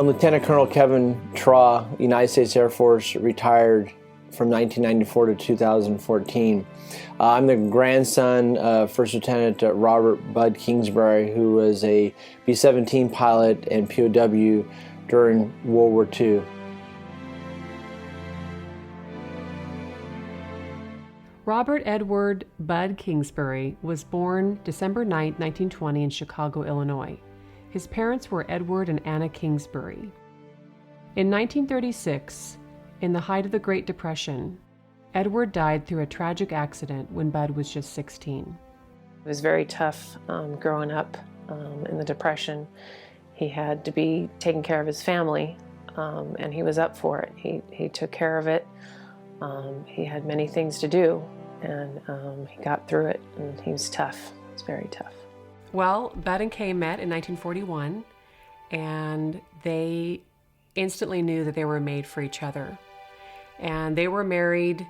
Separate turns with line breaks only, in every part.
Lieutenant Colonel Kevin Traw, United States Air Force, retired from 1994 to 2014. I'm the grandson of First Lieutenant Robert Bud Kingsbury, who was a B-17 pilot and POW during World War II.
Robert Edward Bud Kingsbury was born December 9, 1920 in Chicago, Illinois. His parents were Edward and Anna Kingsbury. In 1936, in the height of the Great Depression, Edward died through a tragic accident when Bud was just 16.
It was very tough growing up in the Depression. He had to be taking care of his family, and he was up for it. He took care of it. He had many things to do, and he got through it, and he was tough. It was very tough.
Well, Bud and Kay met in 1941, and they instantly knew that they were made for each other. And they were married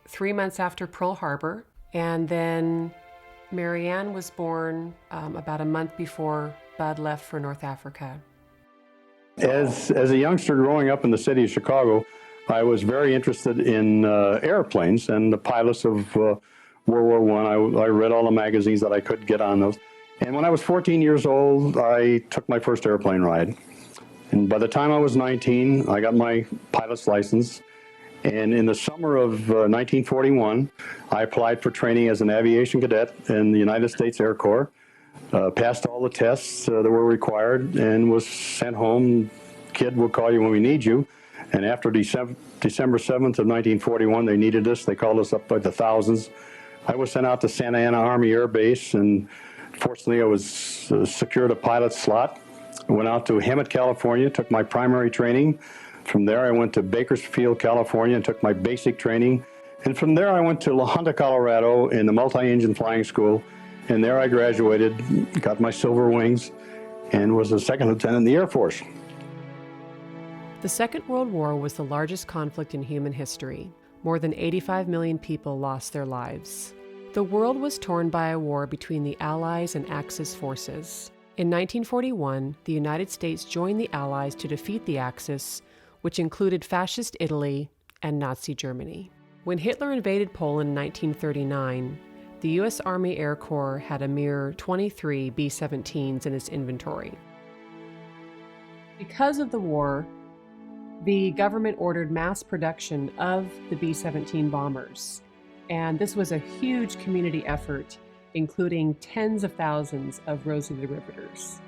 3 months after Pearl Harbor, and then Marianne was born about a month before Bud left for North Africa.
As a youngster growing up in the city of Chicago, I was very interested in airplanes and the pilots of World War I. I read all the magazines that I could get on those. And when I was 14 years old, I took my first airplane ride. And by the time I was 19, I got my pilot's license. And in the summer of 1941, I applied for training as an aviation cadet in the United States Air Corps, passed all the tests that were required, and was sent home. Kid, we'll call you when we need you. And after December 7th of 1941, they needed us. They called us up by the thousands. I was sent out to Santa Ana Army Air Base, and fortunately I was secured a pilot slot. I went out to Hemet, California, took my primary training. From there I went to Bakersfield, California, and took my basic training. And from there I went to La Junta, Colorado in the multi-engine flying school. And there I graduated, got my silver wings, and was a second lieutenant in the Air Force.
The Second World War was the largest conflict in human history. More than 85 million people lost their lives. The world was torn by a war between the Allies and Axis forces. In 1941, the United States joined the Allies to defeat the Axis, which included Fascist Italy and Nazi Germany. When Hitler invaded Poland in 1939, the U.S. Army Air Corps had a mere 23 B-17s in its inventory. Because of the war, the government ordered mass production of the B-17 bombers. And this was a huge community effort, including tens of thousands of Rosie the Riveters.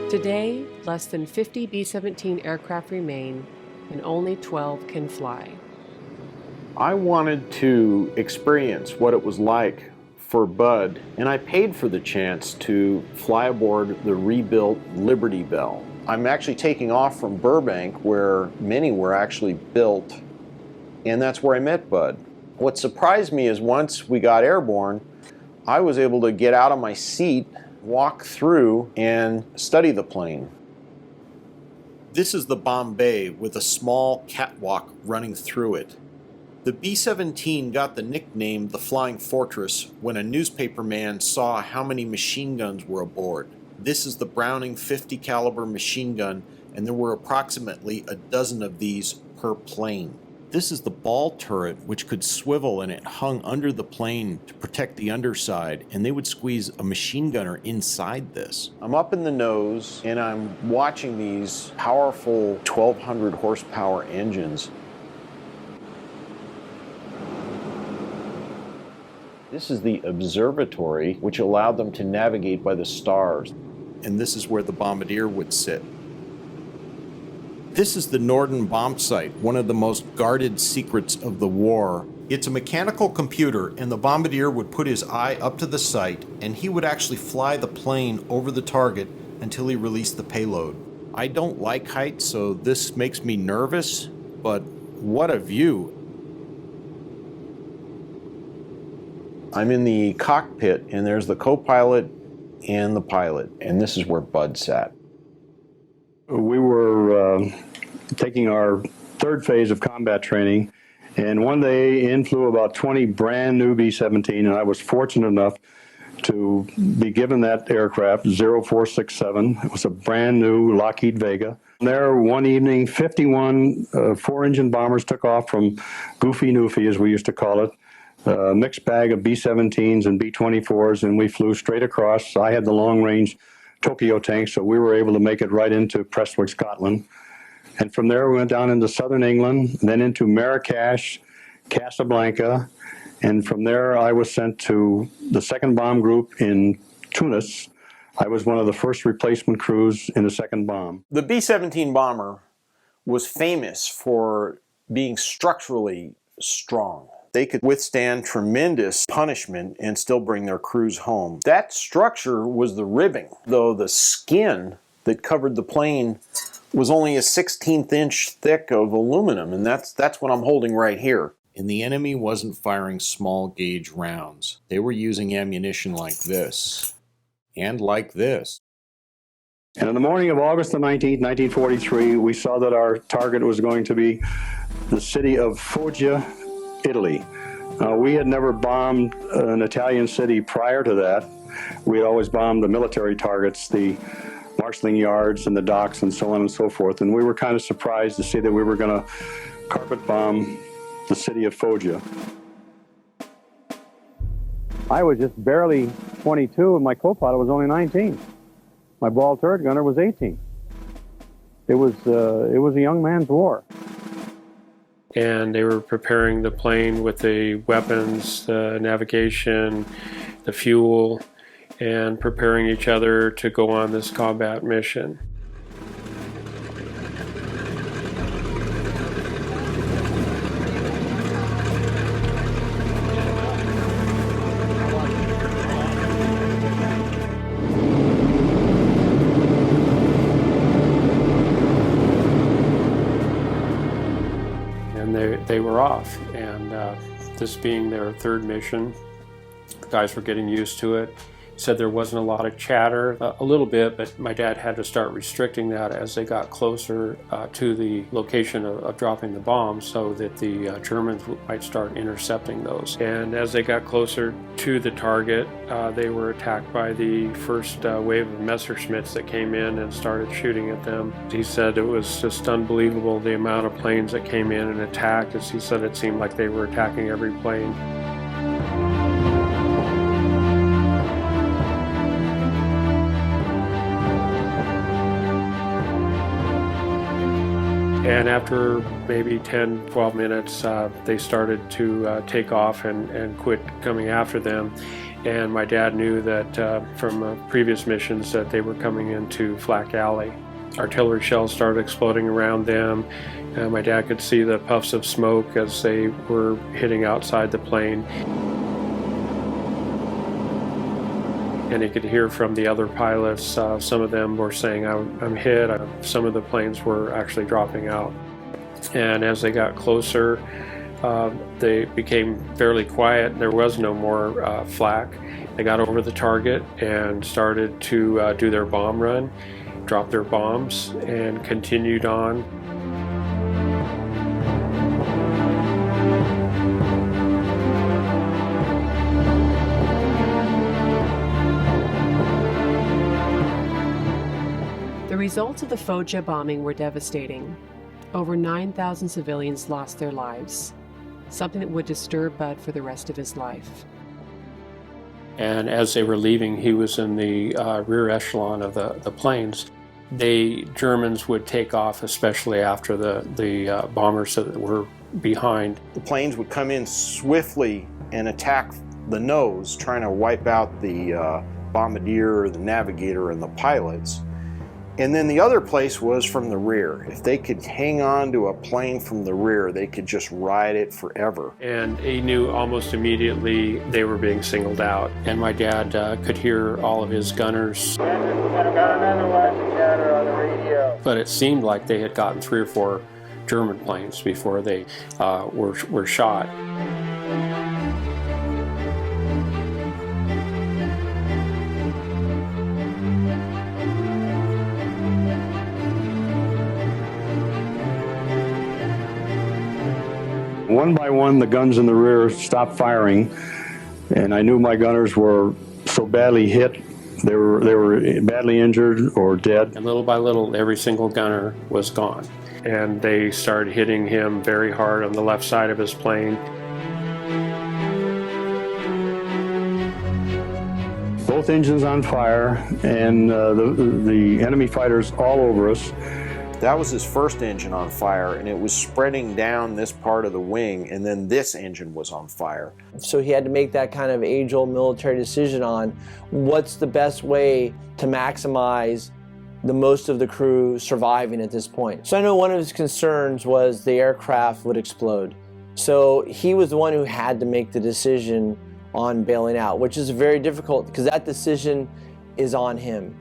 Today, less than 50 B-17 aircraft remain, and only 12 can fly.
I wanted to experience what it was like for Bud, and I paid for the chance to fly aboard the rebuilt Liberty Bell. I'm actually taking off from Burbank, where many were actually built, and that's where I met Bud. What surprised me is once we got airborne, I was able to get out of my seat, walk through, and study the plane.
This is the bomb bay with a small catwalk running through it. The B-17 got the nickname the Flying Fortress when a newspaper man saw how many machine guns were aboard. This is the Browning 50 caliber machine gun, and there were approximately a dozen of these per plane. This is the ball turret, which could swivel, and it hung under the plane to protect the underside, and they would squeeze a machine gunner inside this.
I'm up in the nose, and I'm watching these powerful 1,200 horsepower engines. This is the observatory, which allowed them to navigate by the stars.
And this is where the bombardier would sit. This is the Norden bomb site, one of the most guarded secrets of the war. It's a mechanical computer, and the bombardier would put his eye up to the site, and he would actually fly the plane over the target until he released the payload. I don't like heights, so this makes me nervous, but what a view.
I'm in the cockpit, and there's the co-pilot and the pilot, and this is where Bud sat.
We were taking our third phase of combat training, and one day in flew about 20 brand new B-17, and I was fortunate enough to be given that aircraft, 0467. It was a brand new Lockheed Vega. There one evening, 51 four-engine bombers took off from Goofy Noofy, as we used to call it, a mixed bag of B-17s and B-24s, and we flew straight across. I had the long-range Tokyo tank, so we were able to make it right into Prestwick, Scotland. And from there, we went down into southern England, then into Marrakesh, Casablanca, and from there, I was sent to the 2nd Bomb Group in Tunis. I was one of the first replacement crews in the 2nd Bomb.
The B-17 bomber was famous for being structurally strong. They could withstand tremendous punishment and still bring their crews home. That structure was the ribbing, though the skin that covered the plane was only a 16th inch thick of aluminum, and that's what I'm holding right here.
And the enemy wasn't firing small gauge rounds. They were using ammunition like this, and like this.
And on the morning of August the 19th, 1943, we saw that our target was going to be the city of Foggia, Italy. We had never bombed an Italian city prior to that. We had always bombed the military targets, the marshalling yards and the docks and so on and so forth. And we were kind of surprised to see that we were going to carpet bomb the city of Foggia. I was just barely 22 and my co-pilot was only 19. My ball turret gunner was 18. It was a young man's war.
And they were preparing the plane with the weapons, the navigation, the fuel, and preparing each other to go on this combat mission. They were off, and this being their third mission, the guys were getting used to it. He said there wasn't a lot of chatter, a little bit, but my dad had to start restricting that as they got closer to the location of dropping the bombs so that the Germans might start intercepting those. And as they got closer to the target, they were attacked by the first wave of Messerschmitts that came in and started shooting at them. He said it was just unbelievable the amount of planes that came in and attacked. As he said, it seemed like they were attacking every plane. And after maybe 10, 12 minutes, they started to take off and quit coming after them. And my dad knew that from previous missions that they were coming into Flak Alley. Artillery shells started exploding around them. And my dad could see the puffs of smoke as they were hitting outside the plane. And he could hear from the other pilots, some of them were saying, I'm hit. Some of the planes were actually dropping out. And as they got closer, they became fairly quiet. There was no more flak. They got over the target and started to do their bomb run, drop their bombs, and continued on.
The results of the Foggia bombing were devastating. Over 9,000 civilians lost their lives, something that would disturb Bud for the rest of his life.
And as they were leaving, he was in the rear echelon of the planes. The Germans would take off, especially after the bombers that were behind.
The planes would come in swiftly and attack the nose, trying to wipe out the bombardier or the navigator and the pilots. And then the other place was from the rear. If they could hang on to a plane from the rear, they could just ride it forever.
And he knew almost immediately they were being singled out. And my dad could hear all of his gunners. But it seemed like they had gotten 3 or 4 German planes before they were shot.
One by one, the guns in the rear stopped firing, and I knew my gunners were so badly hit, they were badly injured or dead.
And little by little, every single gunner was gone. And they started hitting him very hard on the left side of his plane.
Both engines on fire, and the enemy fighters all over us.
That was his first engine on fire, and it was spreading down this part of the wing, and then this engine was on fire.
So he had to make that kind of age-old military decision on what's the best way to maximize the most of the crew surviving at this point. So I know one of his concerns was the aircraft would explode. So he was the one who had to make the decision on bailing out, which is very difficult because that decision is on him.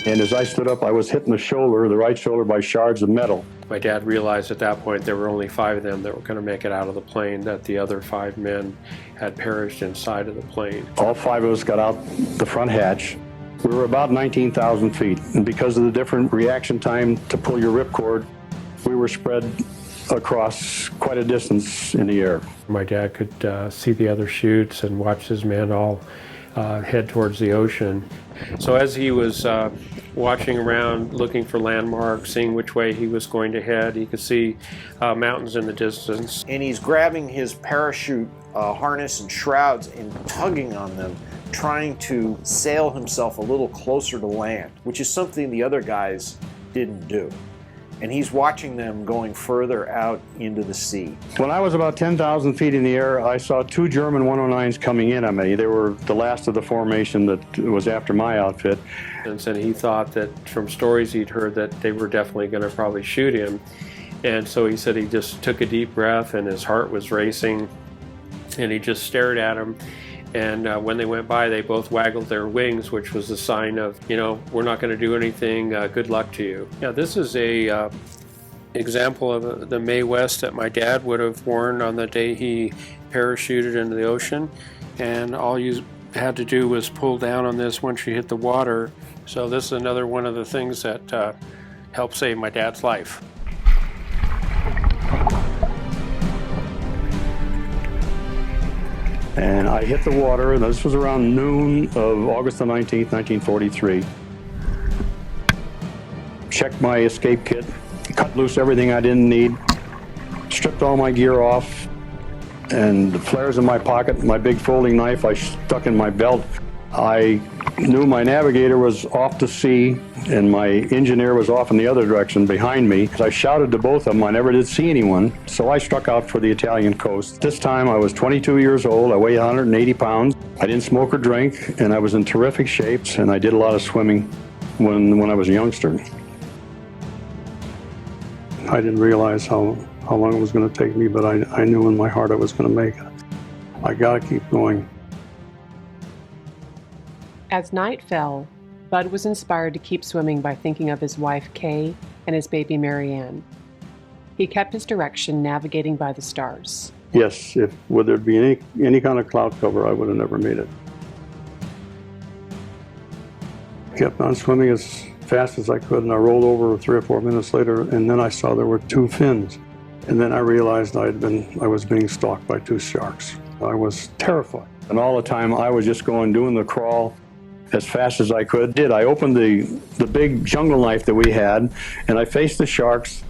And as I stood up, I was hitting the right shoulder, by shards of metal.
My dad realized at that point there were only 5 of them that were going to make it out of the plane, that the other 5 men had perished inside of the plane.
All 5 of us got out the front hatch. We were about 19,000 feet, and because of the different reaction time to pull your ripcord, we were spread across quite a distance in the air.
My dad could see the other chutes and watch his men all head towards the ocean. So as he was watching around, looking for landmarks, seeing which way he was going to head, he could see mountains in the distance.
And he's grabbing his parachute harness and shrouds and tugging on them, trying to sail himself a little closer to land, which is something the other guys didn't do. And he's watching them going further out into the sea.
When I was about 10,000 feet in the air, I saw 2 German 109s coming in on me. They were the last of the formation that was after my outfit.
And so he thought that from stories he'd heard that they were definitely going to probably shoot him. And so he said he just took a deep breath and his heart was racing and he just stared at him. And when they went by, they both waggled their wings, which was a sign of, you know, we're not going to do anything, good luck to you. Yeah, this is a example of the Mae West that my dad would have worn on the day he parachuted into the ocean. And all you had to do was pull down on this once you hit the water. So this is another one of the things that helped save my dad's life.
And I hit the water, and this was around noon of August the 19th, 1943. Checked my escape kit, cut loose everything I didn't need, stripped all my gear off, and the flares in my pocket, my big folding knife I stuck in my belt. I knew my navigator was off to sea and my engineer was off in the other direction behind me. I shouted to both of them. I never did see anyone, so I struck out for the Italian coast. This time I was 22 years old. I weighed 180 pounds. I didn't smoke or drink, and I was in terrific shape, and I did a lot of swimming when I was a youngster. I didn't realize how long it was going to take me, but I knew in my heart I was going to make it. I got to keep going.
As night fell, Bud was inspired to keep swimming by thinking of his wife Kay and his baby Marianne. He kept his direction, navigating by the stars.
Yes, would there be any kind of cloud cover, I would have never made it. Kept on swimming as fast as I could, and I rolled over 3 or 4 minutes later, and then I saw there were 2 fins. And then I realized I was being stalked by 2 sharks. I was terrified. And all the time I was just doing the crawl as fast as I could. I opened the big jungle knife that we had, and I faced the sharks.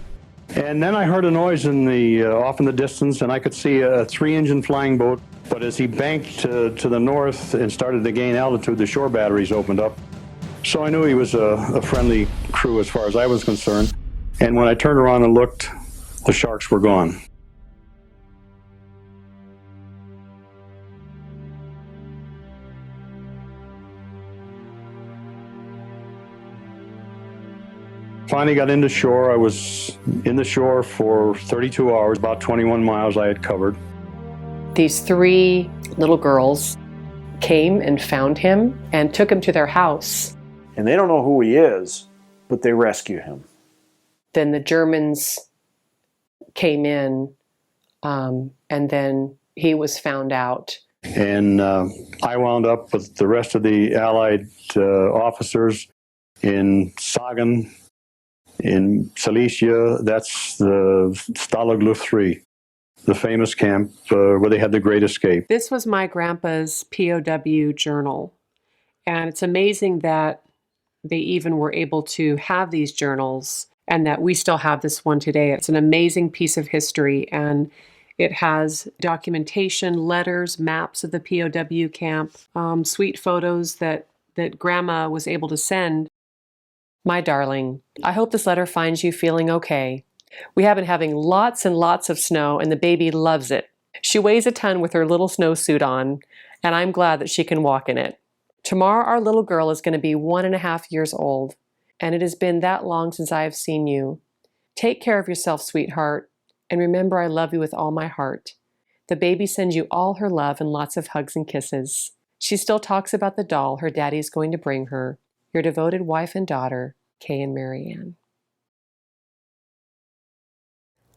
And then I heard a noise off in the distance, and I could see a 3-engine flying boat. But as he banked to the north and started to gain altitude, the shore batteries opened up. So I knew he was a friendly crew as far as I was concerned. And when I turned around and looked, the sharks were gone. Finally got into shore. I was in the shore for 32 hours, about 21 miles I had covered.
These 3 little girls came and found him and took him to their house.
And they don't know who he is, but they rescue him.
Then the Germans came in, and then he was found out.
And I wound up with the rest of the Allied officers in Sagan, In Silesia, that's the Stalag Luft 3, the famous camp where they had the Great Escape.
This was my grandpa's POW journal. And it's amazing that they even were able to have these journals and that we still have this one today. It's an amazing piece of history, and it has documentation, letters, maps of the POW camp, sweet photos that Grandma was able to send. My darling, I hope this letter finds you feeling okay. We have been having lots and lots of snow, and the baby loves it. She weighs a ton with her little snowsuit on, and I'm glad that she can walk in it. Tomorrow our little girl is going to be 1.5 years old, and it has been that long since I have seen you. Take care of yourself, sweetheart, and remember I love you with all my heart. The baby sends you all her love and lots of hugs and kisses. She still talks about the doll her daddy is going to bring her. Your devoted wife and daughter, Kay and Marianne.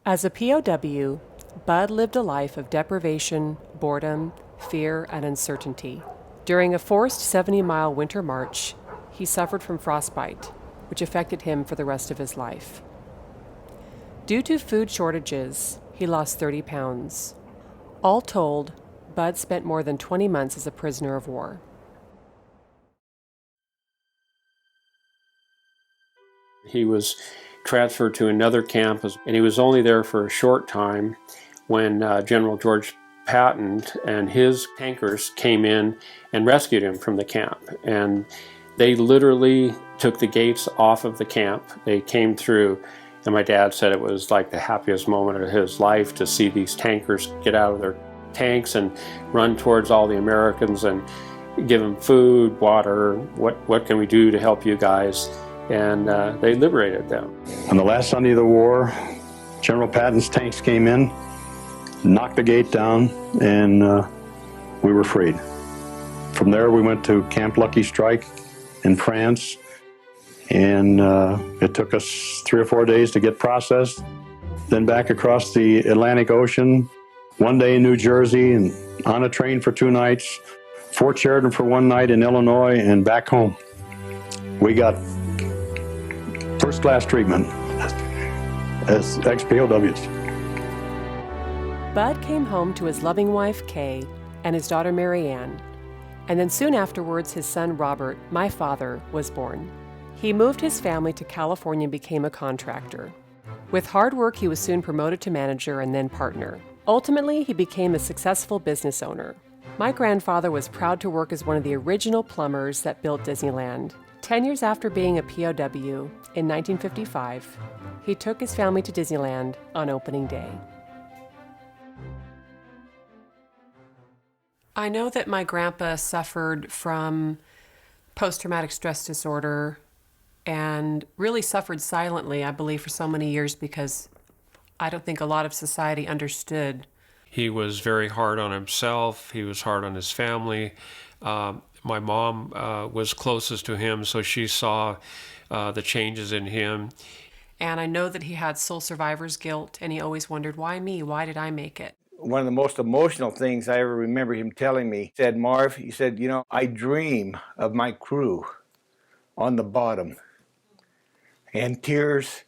As a POW, Bud lived a life of deprivation, boredom, fear, and uncertainty. During a forced 70-mile winter march, he suffered from frostbite, which affected him for the rest of his life. Due to food shortages, he lost 30 pounds. All told, Bud spent more than 20 months as a prisoner of war.
He was transferred to another camp, and he was only there for a short time when General George Patton and his tankers came in and rescued him from the camp. And they literally took the gates off of the camp. They came through, and my dad said it was like the happiest moment of his life to see these tankers get out of their tanks and run towards all the Americans and give them food, water, what can we do to help you guys? And they liberated them.
On the last Sunday of the war, General Patton's tanks came in, knocked the gate down, and we were freed. From there, we went to Camp Lucky Strike in France, and it took us 3 or 4 days to get processed. Then back across the Atlantic Ocean, 1 day in New Jersey, and on a train for 2 nights, Fort Sheridan for 1 night in Illinois, and back home. We got first-class treatment as ex-POWs.
Bud came home to his loving wife, Kay, and his daughter, Marianne. And then soon afterwards, his son, Robert, my father, was born. He moved his family to California and became a contractor. With hard work, he was soon promoted to manager and then partner. Ultimately, he became a successful business owner. My grandfather was proud to work as one of the original plumbers that built Disneyland. 10 years after being a POW, in 1955, he took his family to Disneyland on opening day. I know that my grandpa suffered from post-traumatic stress disorder and really suffered silently, I believe, for so many years because I don't think a lot of society understood.
He was very hard on himself. He was hard on his family. My mom was closest to him, so she saw the changes in him.
And I know that he had soul survivor's guilt, and he always wondered, why me? Why did I make it?
One of the most emotional things I ever remember him telling me, said, Marv, he said, you know, I dream of my crew on the bottom. And tears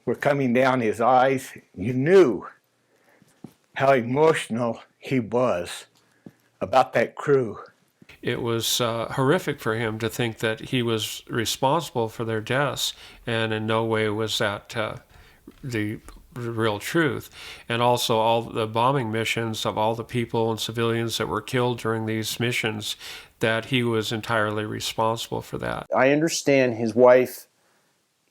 were coming down his eyes. You knew how emotional he was about that crew.
It was horrific for him to think that he was responsible for their deaths, and in no way was that the real truth. And also all the bombing missions of all the people and civilians that were killed during these missions, that he was entirely responsible for that.
I understand his wife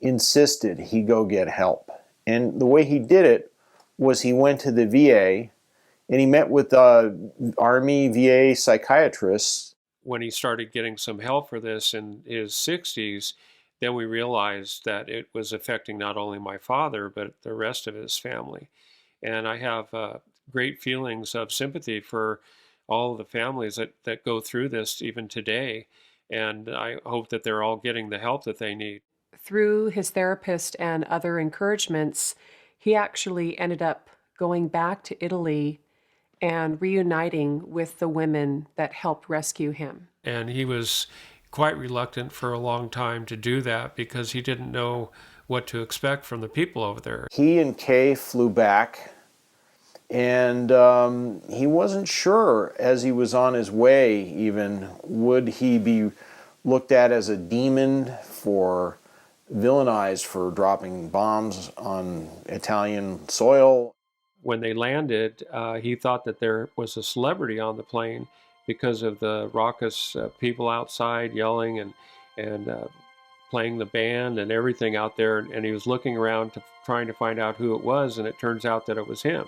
insisted he go get help. And the way he did it was he went to the VA and he met with Army VA psychiatrists.
When he started getting some help for this in his 60s, then we realized that it was affecting not only my father, but the rest of his family. And I have great feelings of sympathy for all of the families that go through this even today. And I hope that they're all getting the help that they need.
Through his therapist and other encouragements, he actually ended up going back to Italy and reuniting with the women that helped rescue him.
And he was quite reluctant for a long time to do that because he didn't know what to expect from the people over there.
He and Kay flew back, and he wasn't sure as he was on his way even, would he be looked at as a demon, for villainized for dropping bombs on Italian soil.
When they landed, he thought that there was a celebrity on the plane because of the raucous people outside yelling and playing the band and everything out there. And he was looking around trying to find out who it was, and it turns out that it was him,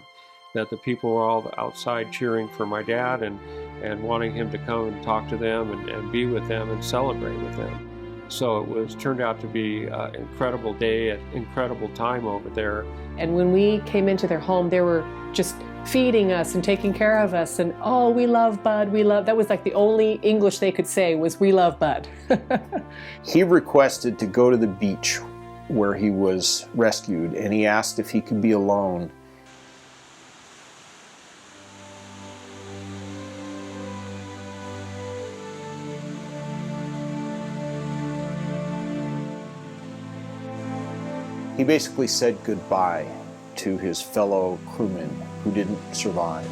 that the people were all outside cheering for my dad and wanting him to come and talk to them and be with them and celebrate with them. So it turned out to be an incredible day, an incredible time over there.
And when we came into their home, they were just feeding us and taking care of us, and oh, we love Bud, we love. That was like the only English they could say was, we love Bud.
He requested to go to the beach where he was rescued, and he asked if he could be alone. He basically said goodbye to his fellow crewmen who didn't survive.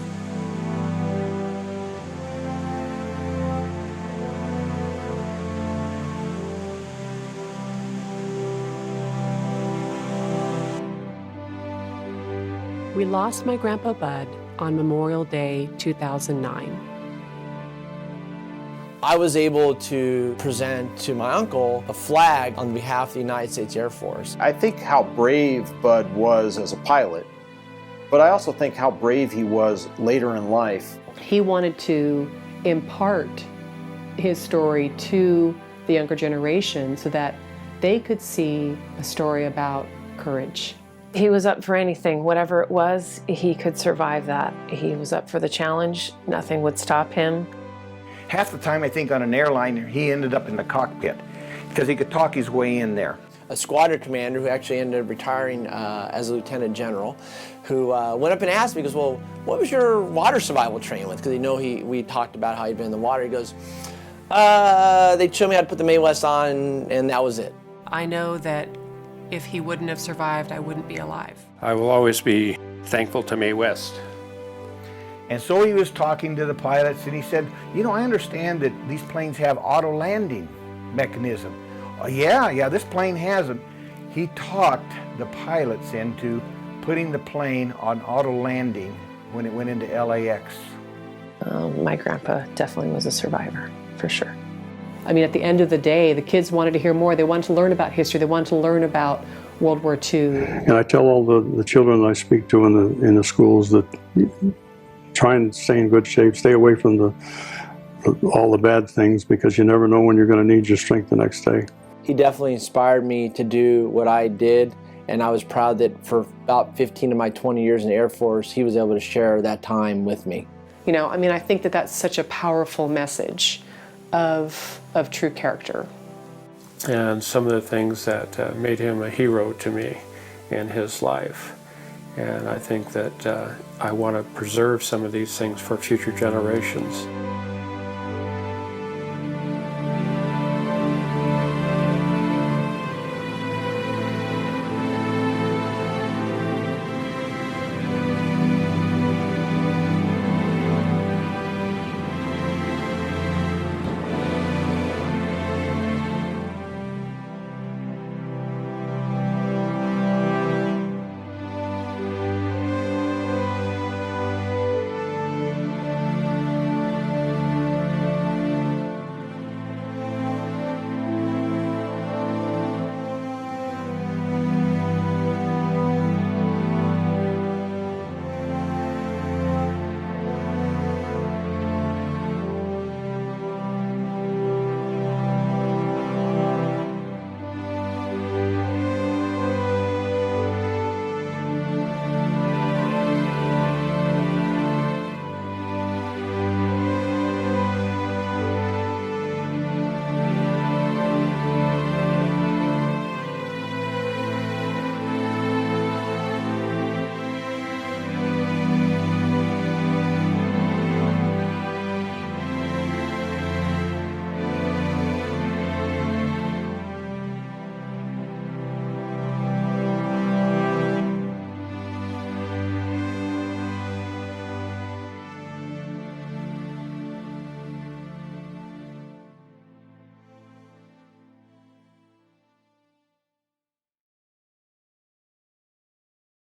We lost my Grandpa Bud on Memorial Day 2009.
I was able to present to my uncle a flag on behalf of the United States Air Force.
I think how brave Bud was as a pilot, but I also think how brave he was later in life.
He wanted to impart his story to the younger generation so that they could see a story about courage.
He was up for anything, whatever it was, he could survive that. He was up for the challenge, nothing would stop him.
Half the time, I think, on an airliner, he ended up in the cockpit because he could talk his way in there.
A squadron commander who actually ended up retiring as a lieutenant general, who went up and asked me, he goes, well, what was your water survival training with? Because we talked about how he'd been in the water. He goes, they showed me how to put the Mae West on, and that was it.
I know that if he wouldn't have survived, I wouldn't be alive.
I will always be thankful to Mae West.
And so he was talking to the pilots, and he said, you know, I understand that these planes have auto landing mechanism. Oh, yeah, this plane has them. He talked the pilots into putting the plane on auto landing when it went into LAX.
My grandpa definitely was a survivor, for sure.
I mean, at the end of the day, the kids wanted to hear more. They wanted to learn about history. They wanted to learn about World War II.
And I tell all the children I speak to in the schools that try and stay in good shape, stay away from all the bad things, because you never know when you're going to need your strength the next day.
He definitely inspired me to do what I did, and I was proud that for about 15 of my 20 years in the Air Force, he was able to share that time with me.
You know, I mean, I think that that's such a powerful message of true character.
And some of the things that made him a hero to me in his life. And I think that I want to preserve some of these things for future generations.